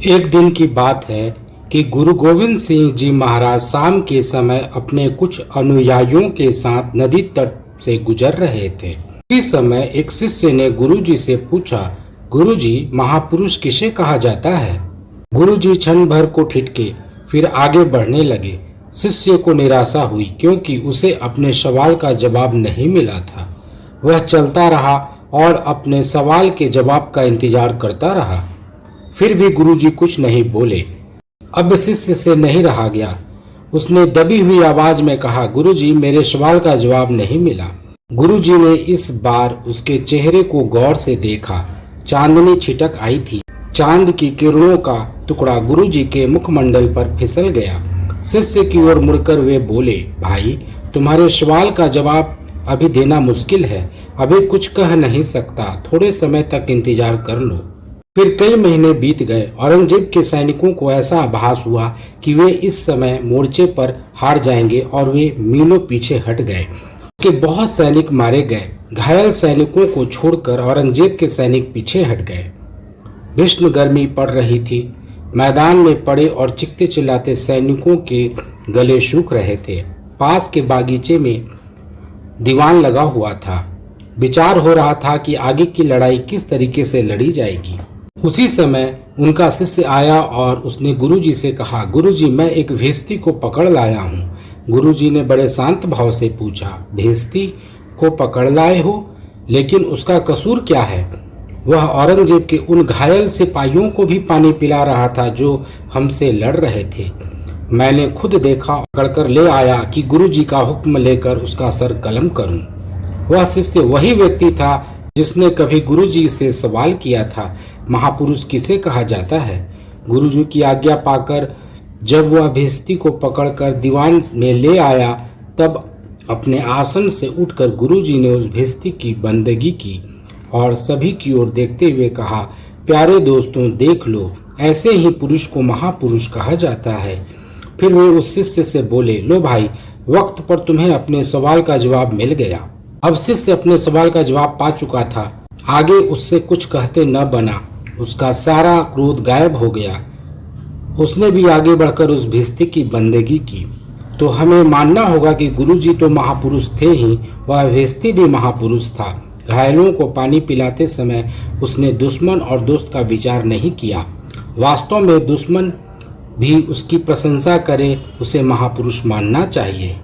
एक दिन की बात है कि गुरु गोविंद सिंह जी महाराज शाम के समय अपने कुछ अनुयायियों के साथ नदी तट से गुजर रहे थे। इस समय एक शिष्य ने गुरु जी से पूछा, गुरु जी, महापुरुष किसे कहा जाता है? गुरु जी क्षण भर को ठिठके, फिर आगे बढ़ने लगे। शिष्य को निराशा हुई क्योंकि उसे अपने सवाल का जवाब नहीं मिला था। वह चलता रहा और अपने सवाल के जवाब का इंतजार करता रहा। फिर भी गुरुजी कुछ नहीं बोले। अब शिष्य से नहीं रहा गया। उसने दबी हुई आवाज में कहा, गुरुजी, मेरे सवाल का जवाब नहीं मिला। गुरुजी ने इस बार उसके चेहरे को गौर से देखा। चांदनी छिटक आई थी। चांद की किरणों का टुकड़ा गुरुजी के मुखमंडल पर फिसल गया। शिष्य की ओर मुड़कर वे बोले, भाई, तुम्हारे सवाल का जवाब अभी देना मुश्किल है। अभी कुछ कह नहीं सकता, थोड़े समय तक इंतजार कर लो। फिर कई महीने बीत गए। औरंगजेब के सैनिकों को ऐसा आभास हुआ कि वे इस समय मोर्चे पर हार जाएंगे और वे मीलों पीछे हट गए। उसके बहुत सैनिक मारे गए। घायल सैनिकों को छोड़कर औरंगजेब के सैनिक पीछे हट गए। भीषण गर्मी पड़ रही थी। मैदान में पड़े और चिल्लाते चिल्लाते सैनिकों के गले सूख रहे थे। पास के बागीचे में दीवान लगा हुआ था। विचार हो रहा था कि आगे की लड़ाई किस तरीके से लड़ी जाएगी। उसी समय उनका शिष्य आया और उसने गुरुजी से कहा, गुरुजी, मैं एक भेस्ती को पकड़ लाया हूँ। गुरुजी ने बड़े शांत भाव से पूछा, भेस्ती को पकड़ लाए हो, लेकिन उसका कसूर क्या है? वह औरंगजेब के उन घायल सिपाहियों को भी पानी पिला रहा था जो हमसे लड़ रहे थे। मैंने खुद देखा, पकड़कर ले आया कि गुरुजी का हुक्म लेकर उसका सर कलम करूं। वह शिष्य वही व्यक्ति था जिसने कभी गुरुजी से सवाल किया था, महापुरुष किसे कहा जाता है? गुरुजी की आज्ञा पाकर जब वह भेस्ती को पकड़कर दीवान में ले आया, तब अपने आसन से उठकर गुरुजी ने उस भेस्ती की बंदगी की और सभी की ओर देखते हुए कहा, प्यारे दोस्तों, देख लो, ऐसे ही पुरुष को महापुरुष कहा जाता है। फिर वे उस शिष्य से बोले, लो भाई, वक्त पर तुम्हें अपने सवाल का जवाब मिल गया। अब शिष्य अपने सवाल का जवाब पा चुका था। आगे उससे कुछ कहते न बना। उसका सारा क्रोध गायब हो गया। उसने भी आगे बढ़कर उस भेस्ती की बंदगी की। तो हमें मानना होगा कि गुरुजी तो महापुरुष थे ही, वह भेस्ती भी महापुरुष था। घायलों को पानी पिलाते समय उसने दुश्मन और दोस्त का विचार नहीं किया। वास्तव में दुश्मन भी उसकी प्रशंसा करे, उसे महापुरुष मानना चाहिए।